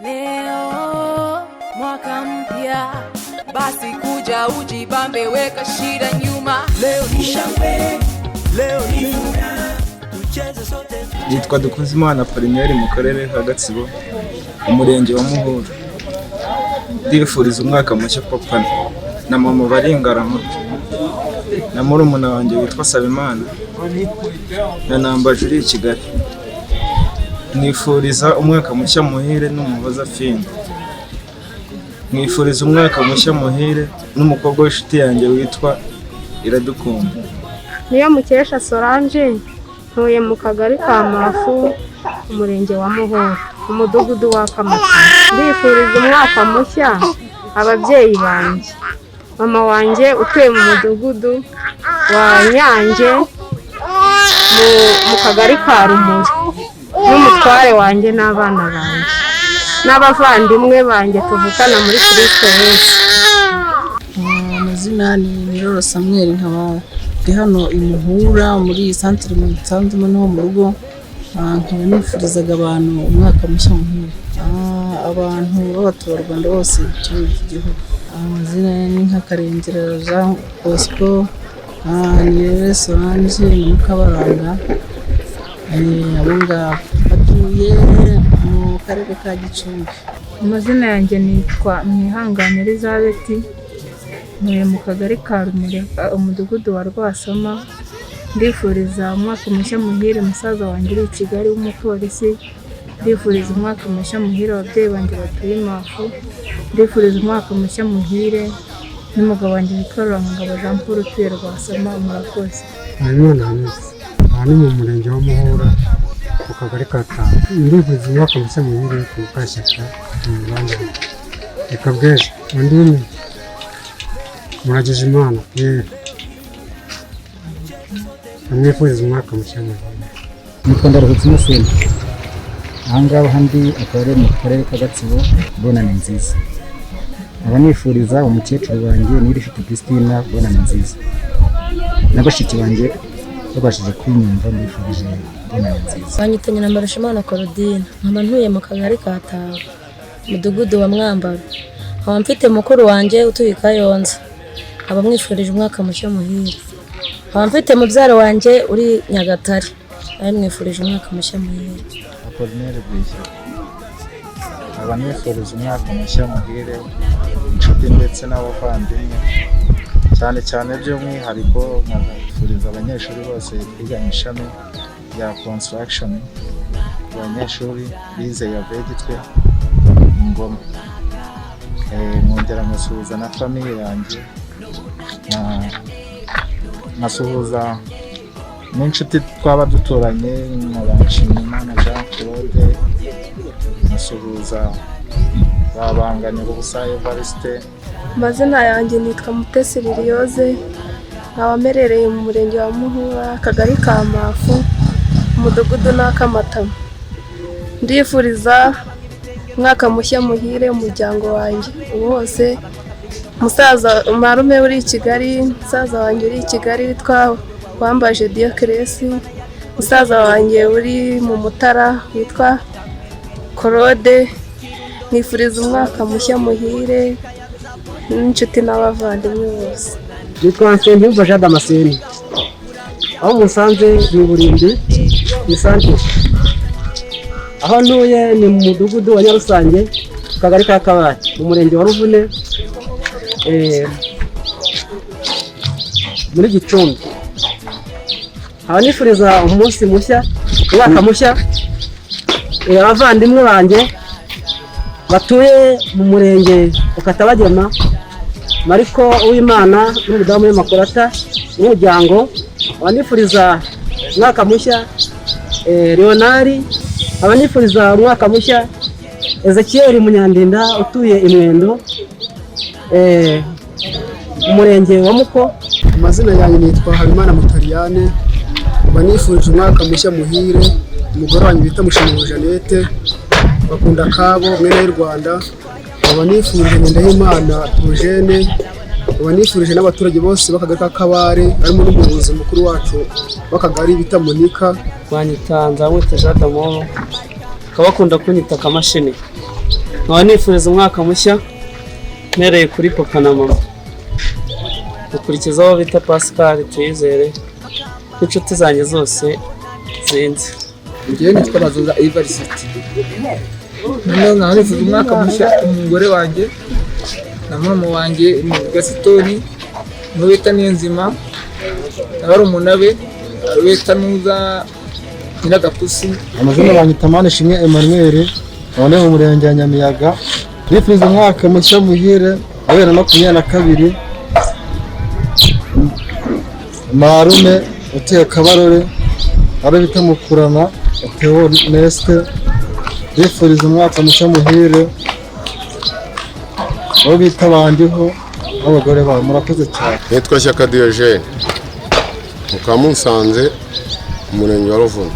Leo mwaka mpya, basi kuja ujibambe, weka shida nyuma. Leo ni shangwe, leo ni furaha, tucheze sote. Yitwa Dukuzimana Polineri mu karere ka Gatsibo, umurenge wa Muhire. Ndifuriza umwaka mushya papa na mama bari Ingarama, na murumuna wanjye witwa Sabimana, na nambaje uri i Kigali. Nifuriza umwaka mushya muhire n'umuhoza Fine. Nifuriza umwaka mushya muhire n'umukobwa w'inshuti yanjye witwa Iradukunda. Niyo Mukesha Solange, ntuye mu kagari ka Mafu, umurenge wa Muhire, umudugudu wa Kamata. Ndifuriza umwaka mushya ababyeyi banjye, mama wanjye utuye mu mudugudu wa Nyange mu kagari ka Rumuri, n'umutware wanjye n'abana banjye n'abavandimwe banjye tuvukana muri Kristo Yesu. Amazina ni Miroro Samuel, nkaba ndi hano i Muhura muri centre mu Nsanzemo no mu rugo. Nkaba nifurizaga abantu umwaka mushya muhire, abantu b'abaturarwanda bose cyangwa igihugu. Amazina ni nka Karengera Jean Bosco, ni Solange Mukabaranga, abo ngabo batuye mu karere ka Gicumbi. Amazina yanjye nitwa Mwihangane Elizabeth, ntuye mu kagari ka Rumuri, umudugudu wa Rwasoma. Ndifuriza umwaka mushya muhire musaza wanjye uri i Kigali w'umupolisi. Ndifuriza umwaka mushya muhire ababyeyi banjye batuye Mafu. Ndifuriza umwaka mushya muhire n'umugabo wanjye witwa Rurangabo Jean Paul utuye Rwasoma. Murakoze. Aha ni mu murenge wa Muhura ku kagari ka Tanga. Ndifuriza umwaka mushya muhire ku Kashyaka mu Rwanda. Reka bweze undi murageje Imana amwifuriza umwaka mushya muhire. Nitwa Ndaruhutse Museni, aha ngaha handi akaba mu karere ka Gatsibo. Bonane nziza. Abanifuriza umukecuru wanjye Nirifite Christina bonane nziza, n'abashiki banjye babashije kwinyumva mbifurije bonane nziza. Banyitanye na Marashimana Claudine, nkaba ntuye mu kagari ka Taba, umudugudu wa Mwambaro. Nkaba mfite mukuru wanjye utuye i Kayonza, nkaba mwifurije umwaka mushya muhire. Nkaba mfite mubyara wanjye uri Nyagatare, nawe mwifurije umwaka mushya muhire. Polineri Bwishya, abanifuriza umwaka mushya muhire inshuti ndetse n'abavandimwe, cyane cyane by'umwihariko nkabifuriza abanyeshuri bose biga mu ishami rya construction, abanyeshuri bize yabo Gitwe Ngoma. Nkongera nkasuhuza na famiye yanjye, nkasuhuza n'inshuti twaba duturanye nk'Abashimimana Jean Claude, nkasuhuza babanganye ubusa Evariste. Amazina yanjye nitwa Mutesi Liliose, nkaba mperereye mu murenge wa Muhura, akagari ka Mafu, umudugudu na Kamata. Ndifuriza umwaka mushya muhire umuryango wanjye wose, musaza marume uri i Kigali, musaza wanjye uri i Kigali witwa Wambaje Dioclesi, musaza wanjye uri mu Mutara witwa Claude. Nifuriza umwaka mushya muhire n'inshuti n'abavandimwe bose. Nitwa Nsengiyumva Jean Damascene, aho musanze ni Burindi ni santere. Aho ntuye ni mu mudugudu wa Nyarusange, ku kagari ka Kabare, mu murenge wa Ruvune, muri Gicumbi. Aba nifuriza umunsi mushya, umwaka mushya abavandimwe banjye batuye mu murenge Ukatabagema, Mariko Uwimana n'umudamu w'Makorata n'umuryango. Abanifuriza umwaka mushya Leonari. Abanifuriza umwaka mushya Ezekiel Munyandinda utuye Imwendo, umurenge wa Muko. Amazina yanjye nitwa Habimana Mutariyane. Banifurije umwaka mushya muhire umugore wanjye bita Mushimira Jeannette bakunda kabo mwene y'u Rwanda. Abanifurije Ndahimana Eugene. Abanifurije n'abaturage bose b'akagari ka Kabare, harimo n'umuyobozi mukuru wacu w'akagari bita Monika. Banyita Nzamwita Jean Damoro, bakunda kunyita Kamashini. nkaba nifuriza umwaka mushya mpereye kuri papa na mama, dukurikizaho bita Pascal Tuyizere n'inshuti zanjye zose zinzi. Njyewe nitwa Mazuza Ivarisiti. Noneho nkaba nifuza umwaka mushya umugore wanjye na mama wanjye ni Gasitoni n'uwita Niyonzima na barumuna be wita Nuza Nyiragapusi. Amazina banyita Manishimwe Emmanuel, none mu murenge wa Nyamiyaga. Nifuriza umwaka mushya muhire 2022. Marume utuye Kabarore ari bita Mukurana Theo Neste. Nifuriza umwaka mushya muhire abo bita bandiho abagore ba murakoze cyane. Nitwa Shyaka Diogene Mukamunsanze umurenge wa Ruvumu,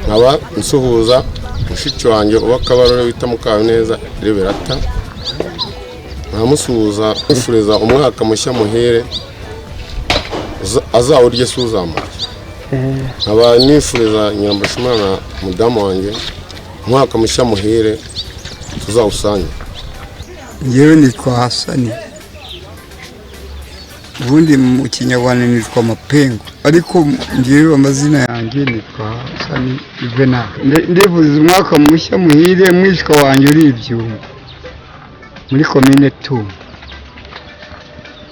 nkaba nsuhuza mushiki wanjye uba Kabarore wita Mukaneza Reberata, nkamusuhuza nifuriza umwaka mushya muhire azawurye suzamara. Nkaba nifuriza Nyirambashimana mudamu wanjye umwaka mushya muhire tuzawusanye. Njyewe nitwa Hasani, ubundi mu Kinyarwanda nitwa Mapengo, ariko njyewe amazina yanjye nitwa Hasani Juvenal. Ndifuza umwaka mushya muhire mwishwa wanjye uri Ibyumba muri komine Tumba.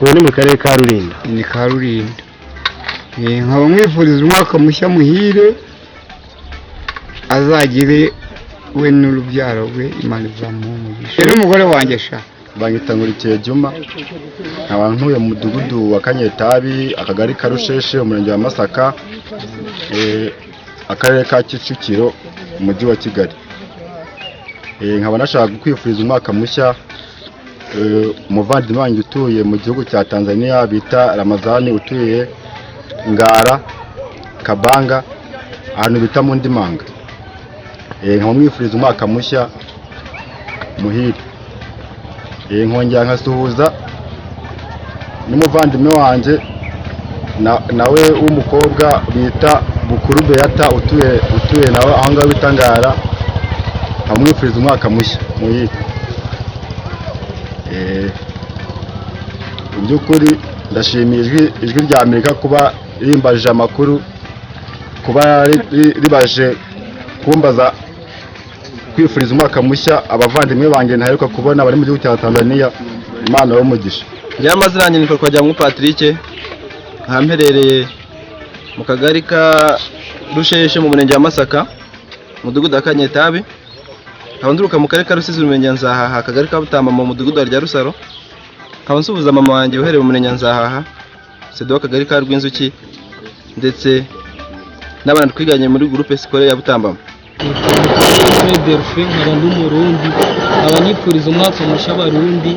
ubu ni mu karere ka Rulindo. Ni ka Rulindo. Nkaba mwifuriza umwaka mushya muhire azagire we n'urubyaro rwe Imana izamuha umugisha. Rero umugore wanjye sha banyita Nkurikiye Juma, nkaba ntuye mu mudugudu wa Kanyetabi, akagari ka Rusheshe, umurenge wa Masaka, akarere ka Kicukiro, umujyi wa Kigali. Nkaba nashaka kwifuriza umwaka mushya umuvandimwe wanjye utuye mu gihugu cya Tanzania bita Ramazani, utuye Ngara Kabanga, ahantu bita mu Ndimanga. Nkaba mwifuriza umwaka mushya muhire. Nkongera nkasuhuza n'umuvandimwe wanjye nawe w'umukobwa bita Bukuru Beata utuye nawe aho ngaho bita Ngara, nkamwifuriza umwaka mushya muhire. Mu by'ukuri ndashimiye ijwi rya Amerika kuba rimbajije amakuru, kuba ribaje kumbaza kwifuriza umwaka mushya abavandimwe banjye ntaheruka kubona bari mu gihugu cya Tanzania. Imana y'umugisha. Njye amazina yanjye nitwa Twajyamwu Patrick, nkamperereye mu kagari ka Rusheshe mu murenge wa Masaka, mudugudu wa Kanyetabi. Nkaba nduruka mu karere ka Rusizi mu murenge wa Nzahaha, akagari ka Butamba mu mudugudu wa Rusaro. Nkaba nsuhuza mama wanjye uhereye mu murenge wa Nzahaha, sedo w'akagari ka Rwinzuki, ndetse n'abandi twiganye muri groupe scolaire ya Butamba. Delphin nkaba ndi Umurundi, abanifuriza umwaka mushya abarundi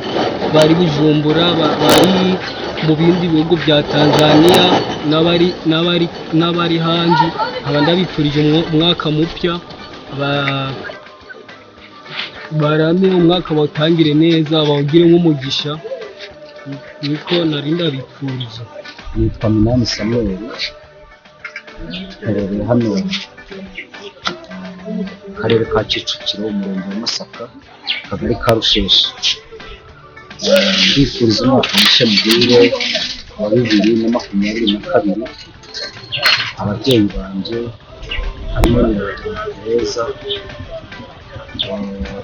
bari Bujumbura, bari mu bindi bihugu bya Tanzania n'abari hanze. Nkaba ndabifurije umwaka mupya, barame umwaka batangire neza, bawugire nk'umugisha, niko nari ndabifurije. Nitwa Minani Samuel, nherereye hano akarere ka Kicukiro, umurenge wa Masaka, akagari ka Rusheshe. Ndifuriza umwaka mushya muhire wa 2022. Ababyeyi banjye harimo Tereza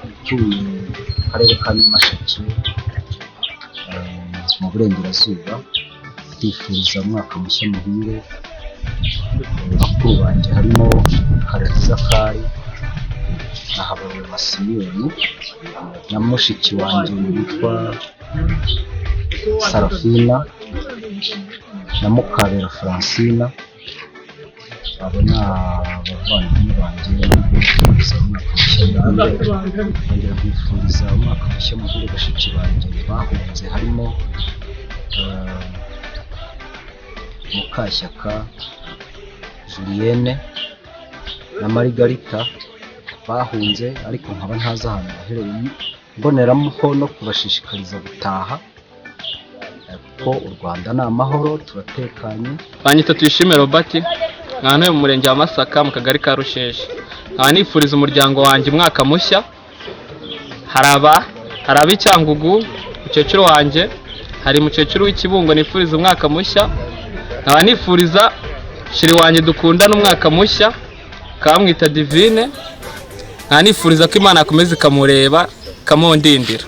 utuye mu karere ka Nyamasheke mu burengerazuba. Ndifuriza umwaka mushya muhire bakuru banjye harimo Kareza Kari na Habarura Masiyoni na mushiki wanjye witwa Sarafina na Mukabera Francina. Abo ni abavandimwe banjye bifuriza umwaka mushya muhire. Bongera kwifuriza umwaka mushya muhire bashiki banjye bahunze harimo Mukashyaka Julienne na Margarita bahunze, ariko nkaba ntazi ahantu baherereye. Mboneramo no kubashishikariza gutaha kuko u Rwanda ni amahoro, turatekanye. Banyita Tuyishime Robert, nkaba mu murenge wa Masaka mu kagari ka Rusheshe. Nkaba nifuriza umuryango wanjye umwaka mushya, hari ab'Icyangugu mukecuru wanjye, hari mukecuru w'Ikibungo nifuriza umwaka mushya, nkaba nifuriza shiri wanjye dukundana umwaka mushya kamwita Divine, nkaba nifuriza ko Imana akomeza ikamureba ikamundindira.